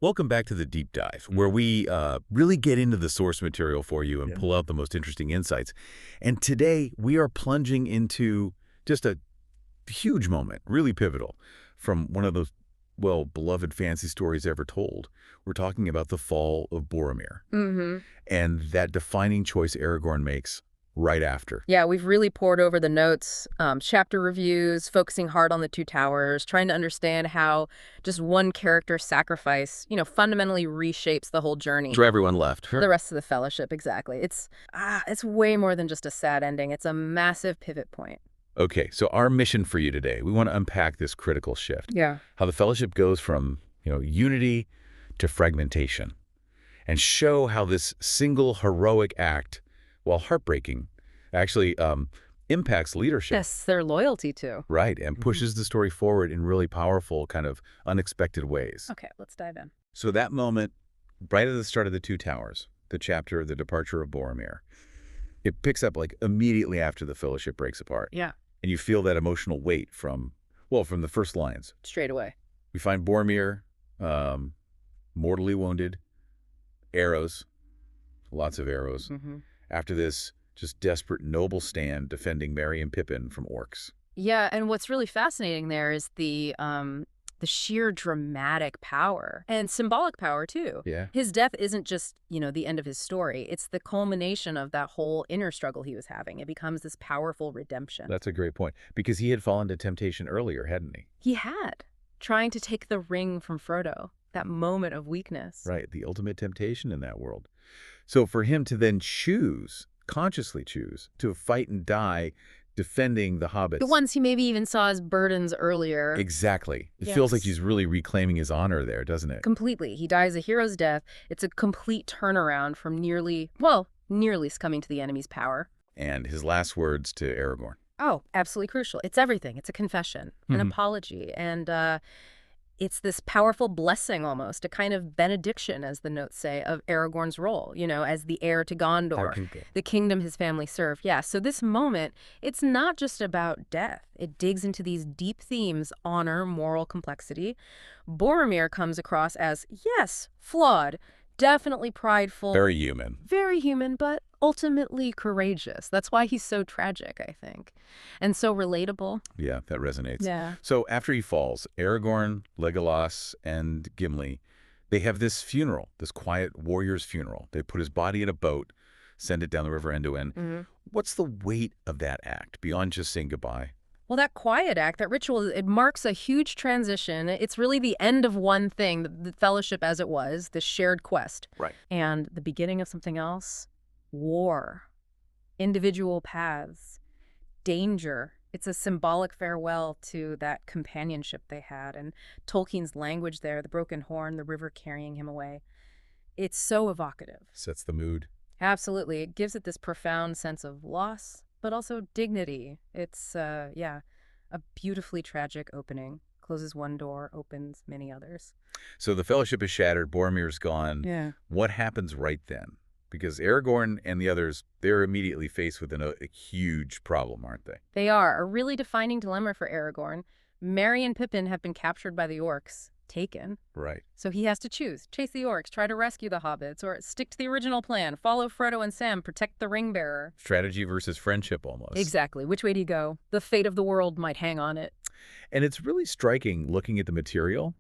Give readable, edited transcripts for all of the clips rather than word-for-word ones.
Welcome back to the Deep Dive, where we really get into the source material for you and pull out the most interesting insights. And today, we are plunging into just a huge moment, really pivotal, from one of those, well, beloved fantasy stories ever told. We're talking about the fall of Boromir and that defining choice Aragorn makes right after. Yeah, we've really poured over the notes, chapter reviews, focusing hard on the Two Towers, trying to understand how just one character's sacrifice, fundamentally reshapes the whole journey. Where everyone left. Sure. The rest of the Fellowship, exactly. It's way more than just a sad ending. It's a massive pivot point. Okay, so our mission for you today, we want to unpack this critical shift. Yeah. How the Fellowship goes from, unity to fragmentation, and show how this single heroic act, while heartbreaking, actually impacts leadership. Yes, their loyalty too. Right, and pushes the story forward in really powerful, kind of unexpected ways. Okay, let's dive in. So that moment, right at the start of the Two Towers, the chapter, The Departure of Boromir, it picks up like immediately after the Fellowship breaks apart. Yeah. And you feel that emotional weight from the first lines. Straight away. We find Boromir mortally wounded, arrows, lots of arrows. After this just desperate noble stand defending Merry and Pippin from orcs. Yeah, and what's really fascinating there is the sheer dramatic power and symbolic power too. Yeah. His death isn't just, the end of his story. It's the culmination of that whole inner struggle he was having. It becomes this powerful redemption. That's a great point, because he had fallen to temptation earlier, hadn't he? He had, trying to take the ring from Frodo, that moment of weakness. Right, the ultimate temptation in that world. So for him to then consciously choose, to fight and die defending the hobbits. The ones he maybe even saw as burdens earlier. Exactly. It feels like he's really reclaiming his honor there, doesn't it? Completely. He dies a hero's death. It's a complete turnaround from nearly succumbing to the enemy's power. And his last words to Aragorn. Oh, absolutely crucial. It's everything. It's a confession, an apology, and it's this powerful blessing almost, a kind of benediction, as the notes say, of Aragorn's role, as the heir to Gondor, the kingdom his family served. Yeah, so this moment, it's not just about death. It digs into these deep themes: honor, moral complexity. Boromir comes across as, yes, flawed, definitely prideful. Very human. Very human, but ultimately courageous. That's why he's so tragic, I think. And so relatable. Yeah, that resonates. Yeah. So after he falls, Aragorn, Legolas, and Gimli, they have this funeral, this quiet warrior's funeral. They put his body in a boat, send it down the river end to end. What's the weight of that act beyond just saying goodbye? Well, that quiet act, that ritual, it marks a huge transition. It's really the end of one thing, the Fellowship as it was, the shared quest. Right. And the beginning of something else, war, individual paths, danger. It's a symbolic farewell to that companionship they had. And Tolkien's language there, the broken horn, the river carrying him away. It's so evocative. Sets the mood. Absolutely. It gives it this profound sense of loss, but also dignity. It's, a beautifully tragic opening. Closes one door, opens many others. So the Fellowship is shattered, Boromir's gone. Yeah. What happens right then? Because Aragorn and the others, they're immediately faced with a huge problem, aren't they? They are. A really defining dilemma for Aragorn. Merry and Pippin have been captured by the orcs, taken. Right. So he has to choose. Chase the orcs, try to rescue the hobbits, or stick to the original plan. Follow Frodo and Sam, protect the ring bearer. Strategy versus friendship almost. Exactly. Which way do you go? The fate of the world might hang on it. And it's really striking looking at the material.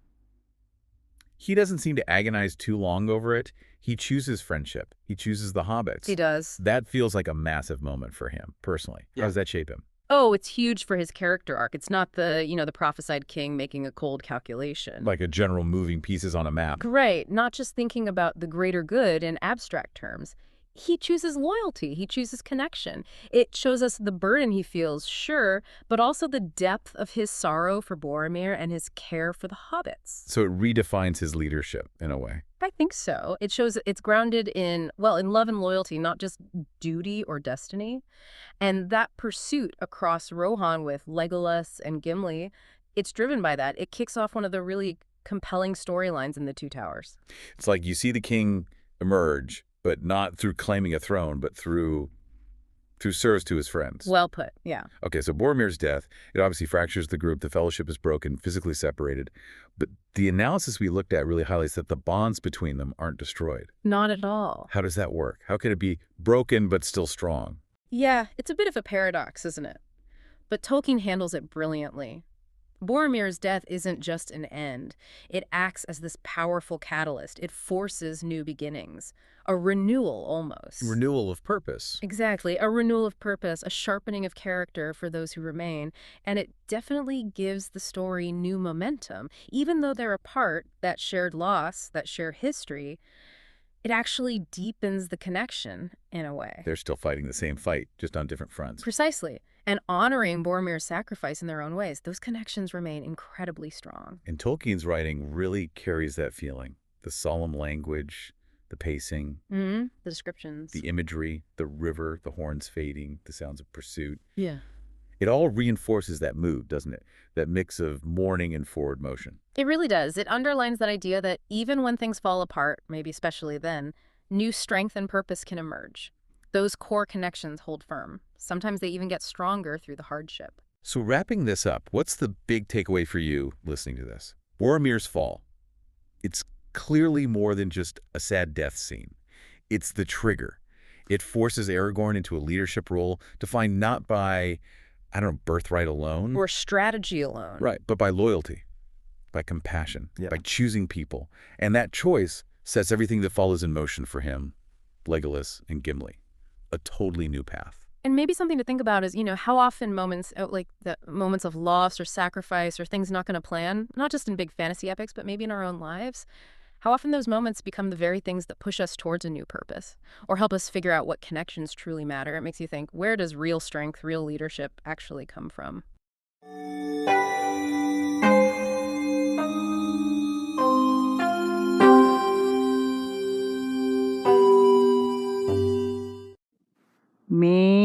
He doesn't seem to agonize too long over it. He chooses friendship. He chooses the hobbits. He does. That feels like a massive moment for him, personally. How does that shape him? Oh, it's huge for his character arc. It's not the prophesied king making a cold calculation. Like a general moving pieces on a map. Great. Not just thinking about the greater good in abstract terms. He chooses loyalty. He chooses connection. It shows us the burden he feels, sure, but also the depth of his sorrow for Boromir and his care for the hobbits. So it redefines his leadership in a way. I think so. It shows it's grounded in love and loyalty, not just duty or destiny. And that pursuit across Rohan with Legolas and Gimli, it's driven by that. It kicks off one of the really compelling storylines in the Two Towers. It's like you see the king emerge, but not through claiming a throne, but through through service to his friends. Well put, yeah. Okay, so Boromir's death, it obviously fractures the group. The fellowship is broken, physically separated. But the analysis we looked at really highlights that the bonds between them aren't destroyed. Not at all. How does that work? How can it be broken but still strong? Yeah, it's a bit of a paradox, isn't it? But Tolkien handles it brilliantly. Boromir's death isn't just an end. It acts as this powerful catalyst. It forces new beginnings. A renewal, almost. Renewal of purpose. Exactly. A renewal of purpose, a sharpening of character for those who remain. And it definitely gives the story new momentum. Even though they're apart, that shared loss, that shared history, it actually deepens the connection in a way. They're still fighting the same fight, just on different fronts. Precisely. And honoring Boromir's sacrifice in their own ways, those connections remain incredibly strong. And Tolkien's writing really carries that feeling. The solemn language, the pacing, The descriptions. the imagery, the river, the horns fading, the sounds of pursuit. Yeah. It all reinforces that mood, doesn't it? That mix of mourning and forward motion. It really does. It underlines that idea that even when things fall apart, maybe especially then, new strength and purpose can emerge. Those core connections hold firm. Sometimes they even get stronger through the hardship. So wrapping this up, what's the big takeaway for you listening to this? Boromir's fall. It's clearly more than just a sad death scene. It's the trigger. It forces Aragorn into a leadership role defined not by, I don't know, birthright alone. Or strategy alone. Right, but by loyalty, by compassion, by choosing people. And that choice sets everything that follows in motion for him, Legolas, and Gimli. A totally new path. And maybe something to think about is, how often moments, like the moments of loss or sacrifice or things not going to plan, not just in big fantasy epics, but maybe in our own lives, how often those moments become the very things that push us towards a new purpose or help us figure out what connections truly matter. It makes you think, where does real strength, real leadership actually come from? Me